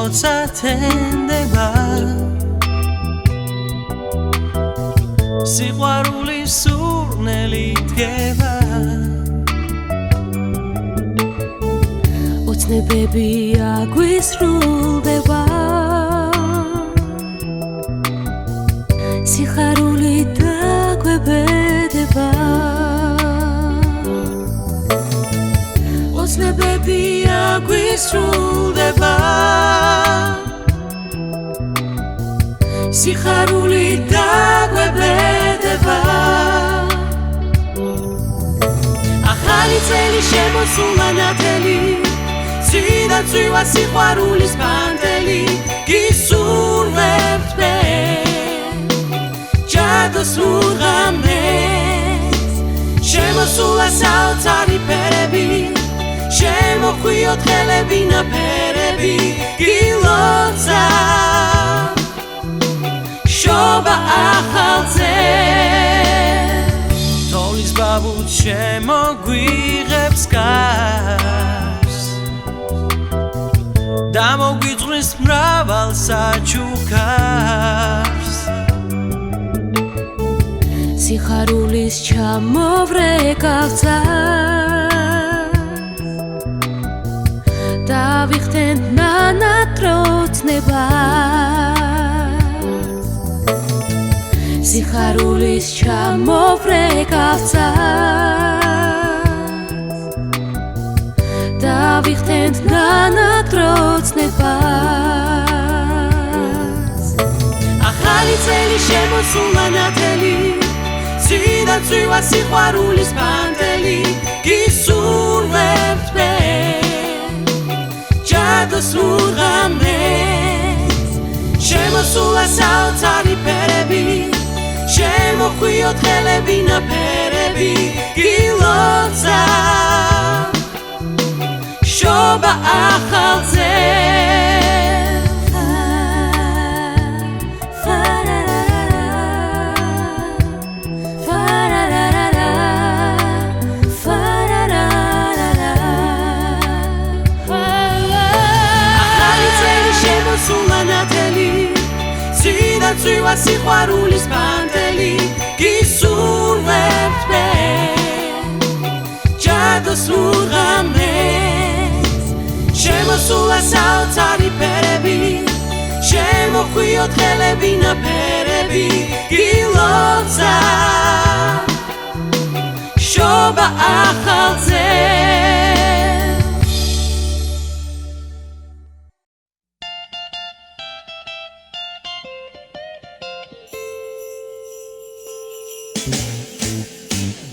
როცა თენდება სიყვარულის სურნელი დგება ოცნებები აგვისრულდება სიხარული დაგვებედება ოცნებები აგვისრულდება სიხარული დაგვებედება ახალი წელი შემოსულა ნათელი ცივდაცვივა სიყვარულის პანტელი გისურვებთ მე ჯადოს ლურღამეს შემოსულა საოცარი ფერები შემოხვიოთ ხელები ნაფერები გილოცა შობა ახალზე თოვლის ბაბუც შემოგვიღებს კარს და მოგვიწვრის მრავალ საჩუქარს სიხარულის ჩამოვრეკავცა დავიხდენთ ნანატროცნებას სიხარულის ჩამოვრეკავცა დავიხდენთ ნანატროცნებას ახალი წელი შემოსულა ნათელი ცივდაცვივა სიყვარულის პანტელი გისურვებთ მე ჯადოს ლურღამეს შემოსულა საოცარი ფერები შემოხვიოთ ხელები ნაფერები გილოცა შობა ახალზე ცივდაცვივა სიყვარულის პანტელი გისურვებთ მე ჯადოს ლურღამეს შემოსულა საოცარი ფერები შემოხვიოთ ხელები ნაფერები გილოცა შობა ახალზე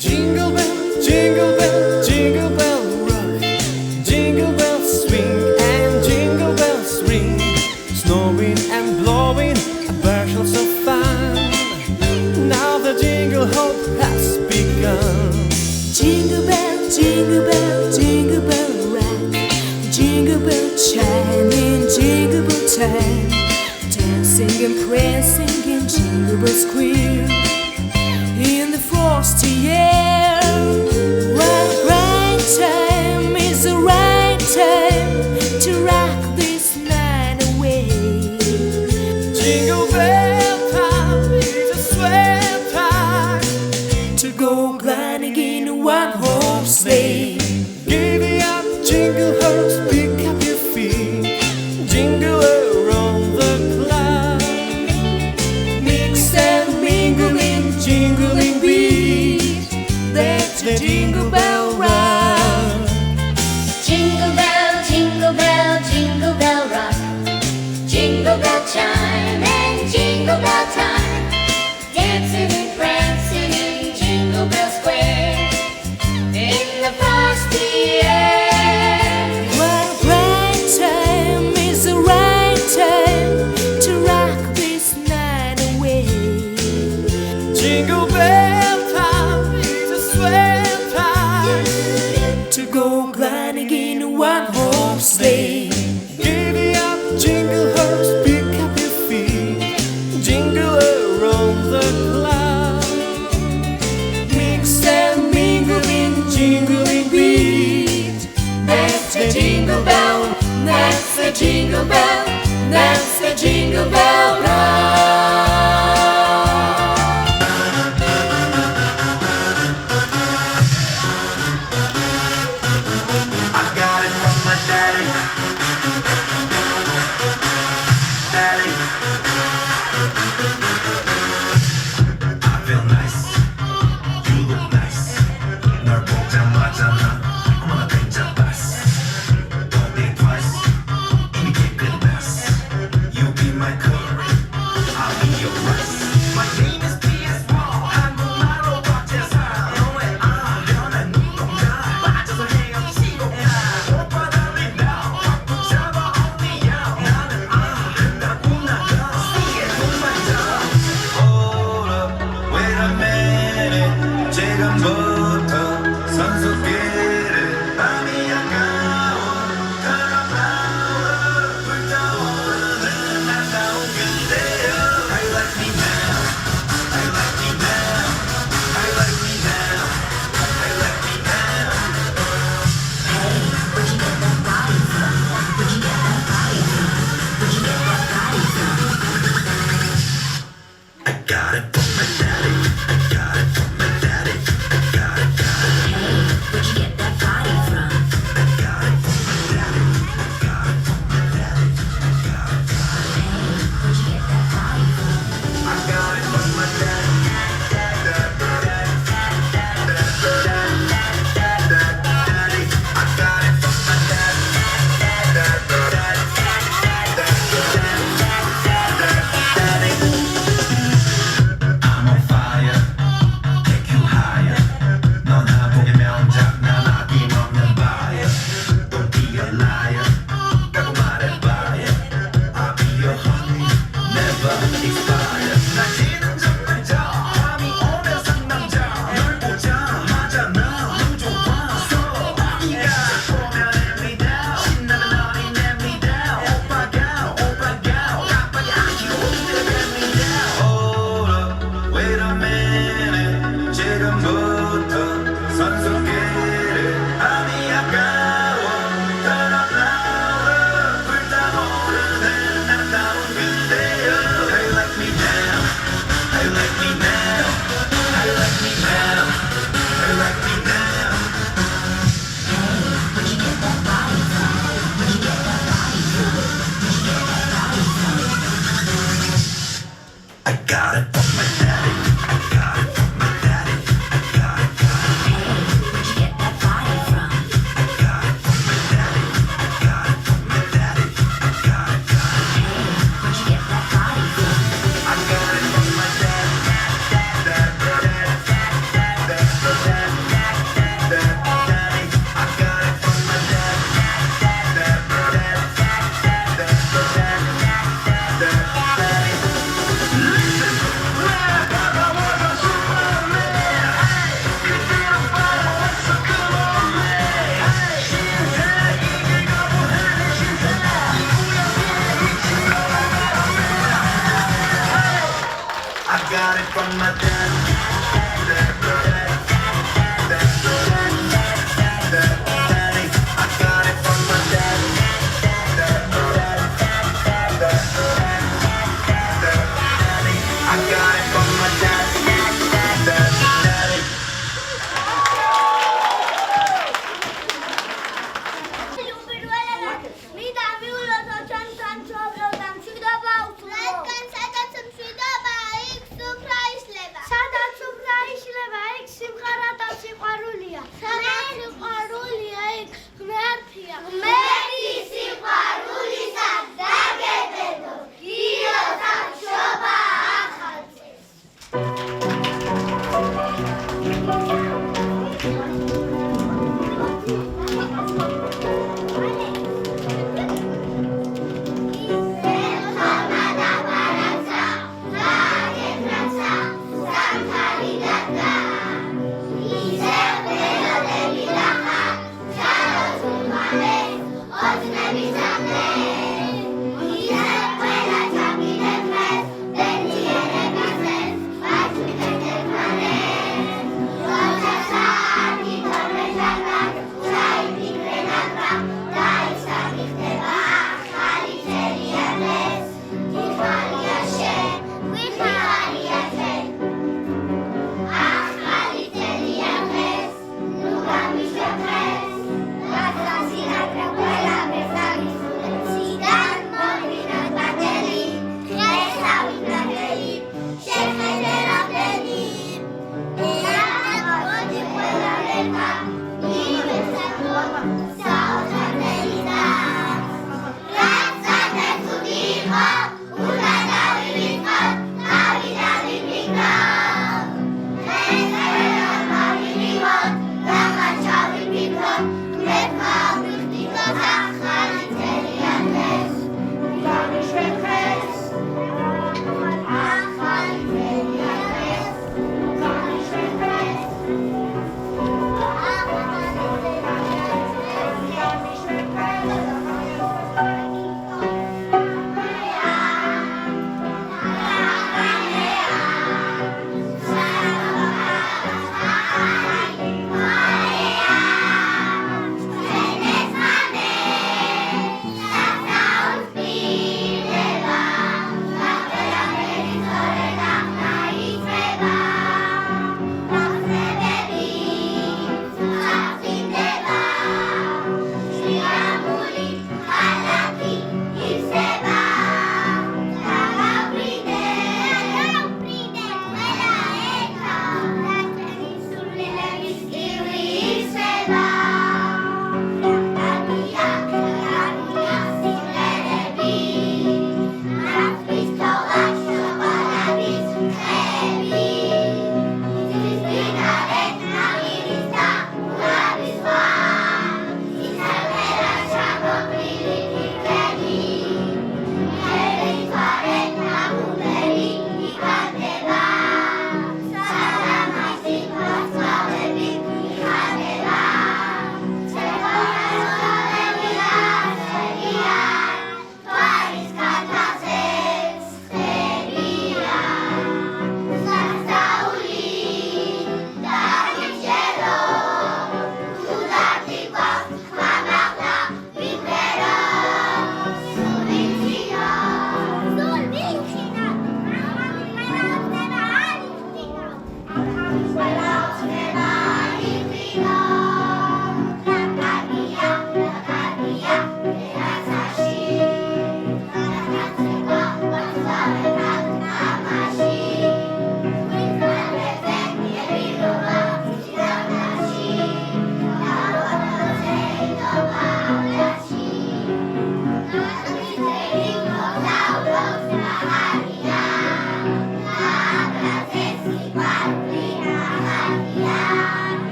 Jingle bell, jingle bell, jingle bell rock. Jingle bells swing and jingle bells ring. Snowing and blowing, bushels of fun. Now the jingle hop has begun. Jingle bell, jingle bell, jingle bell rock. Jingle bell chiming, jingle bell time. Dancing and prancing in jingle bell square. In the frosty air, right time is the right time to rock this night away. Jingle bell time is a swell time To go gliding in a one-horse sleigh. Giddy up, jingle horse, pick up your feet. Jingle around the clock. Mix and mingling, jingling beat. That's the jingle bell rock. Jingle bell, jingle bell, jingle bell rock. Jingle bell chime and jingle bell time. Dancing and prancing in Jingle Bell Square. In the frosty air. What right time is the right time to rock this night away. Jingle bell time is a swell time To go gliding in a one-horse sleigh. Giddy up, jingle horse, pick up your feet. Jingle around the clock. Mix and mingling, jingling beat. That's the jingle bell, that's the jingle bell. That's the Jingle Bell Rock. I got it from my daddy. Daddy. I feel nice. You look nice. 널 보자마자 난 어머나 괜찮았어. Don't think twice. 이미 keep it nice. You be my curry. I'll be your rice. My name is P.S. Wall. 한국말로 박재상. 너의 변한 눈동자. 빠져서 헤엄치고 가. 오빠 달린다. 확 붙잡아 only you. 나는 끝나구나. 스틱에 눈 맞아. Hold up, wait a minute. 지금부터 선수끼리 밤이 아까워. Turn around, 불타오르는 아름다운 그대여. How you like me now? How you like me now? How you like me now? How you like me now? I got it from my daddy. I got it from my daddy. I got it, got it. Where'd you get that body from? I got it from my daddy. I got it from my daddy. I got it, got it. Where'd you get that body from? I got it from my daddy. Daddy. I got it from my daddy. I'm on fire. Take you higher. 넌 한복의 명작. 난 아낌없는 buyer. Don't be a liar. 까고 말해봐요. I'll be your honey. Never expire. 날씨는 정말 져. 밤이 오면 상남자. 널 보자마자 너무 좋았어. 네가 보면 every down. 신나는 어린 every down. 오빠가 깜빡이 안 켜고 every down. Hold up, wait a minute. 지금부터 선수끼리 밤이 아까워. Turn up louder. 불타오르는 아름다운 그대여. How you like me now? How you like me now? How you like me now? How you like me now? Where'd you get that body from? Where'd you get that body from? Where'd you get that body from? I got it from my daddy. I got it from my daddy. I got it, got it. Where'd you get that body from? I got it from my daddy. I got it from my daddy. I got it, got it. Where'd you get that body from? I got it from my daddy. I got it from my Listen, rap, I was a Superman. Hey, if you don't follow, what's so come on, man? Hey, 신세 이기고 보하는 신세. 우연히 미친 거라면. Hey, I got it from my daddy. I got it from my daddy. I got it from my daddy.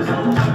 So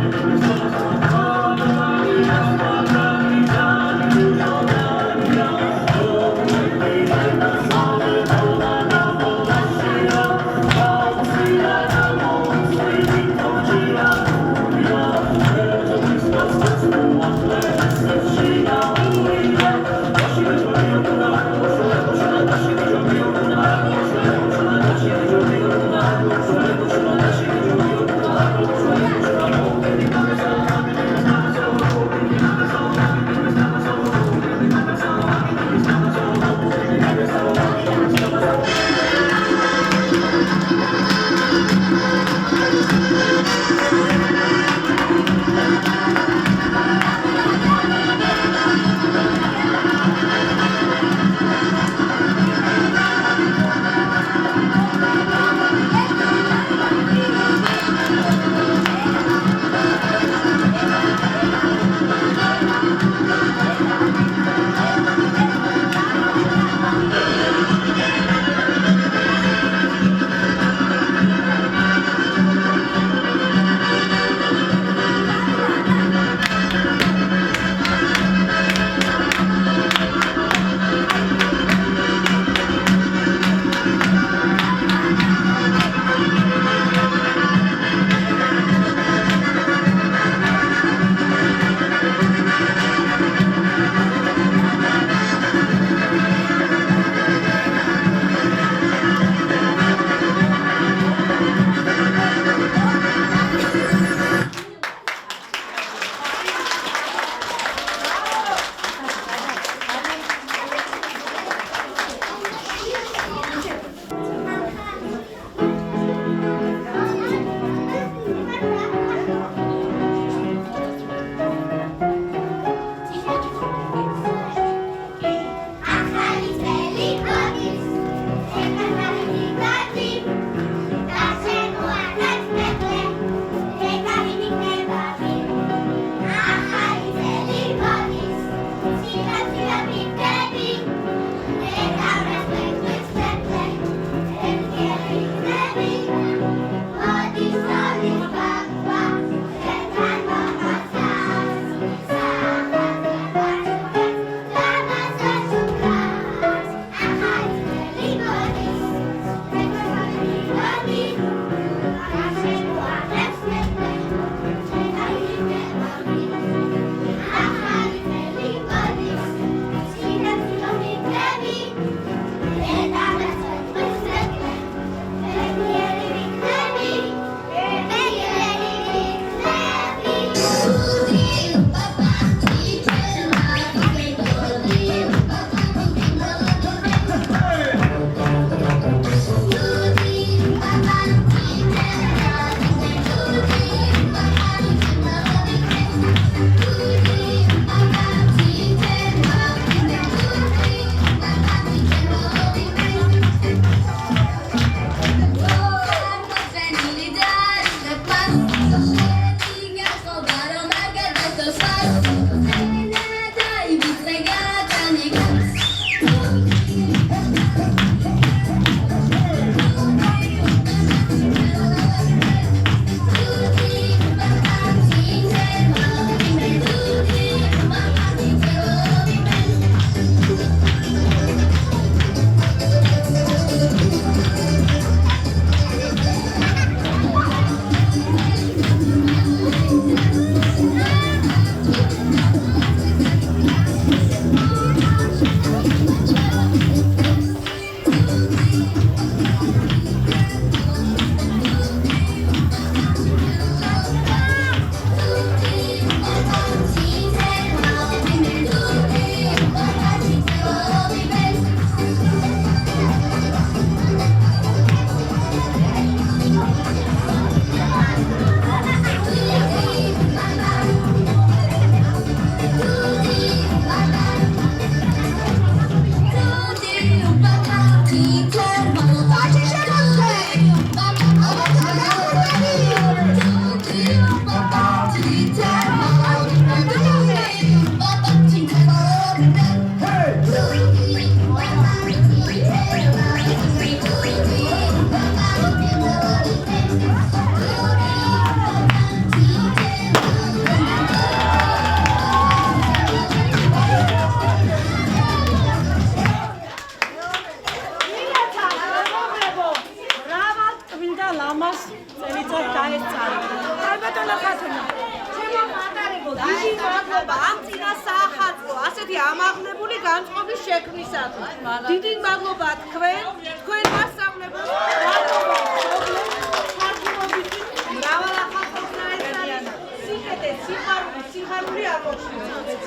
მადლობა ამ წინა საახალწლო ასეთი ამაღლებული განწყობის შექმნისათვის. დიდი მადლობა თქვენ მასწავლებელს. მადლობა მრავალ ახალწლს დაეცალეთ. სიკეთე, სიხარული არ მოგვშინდეთ.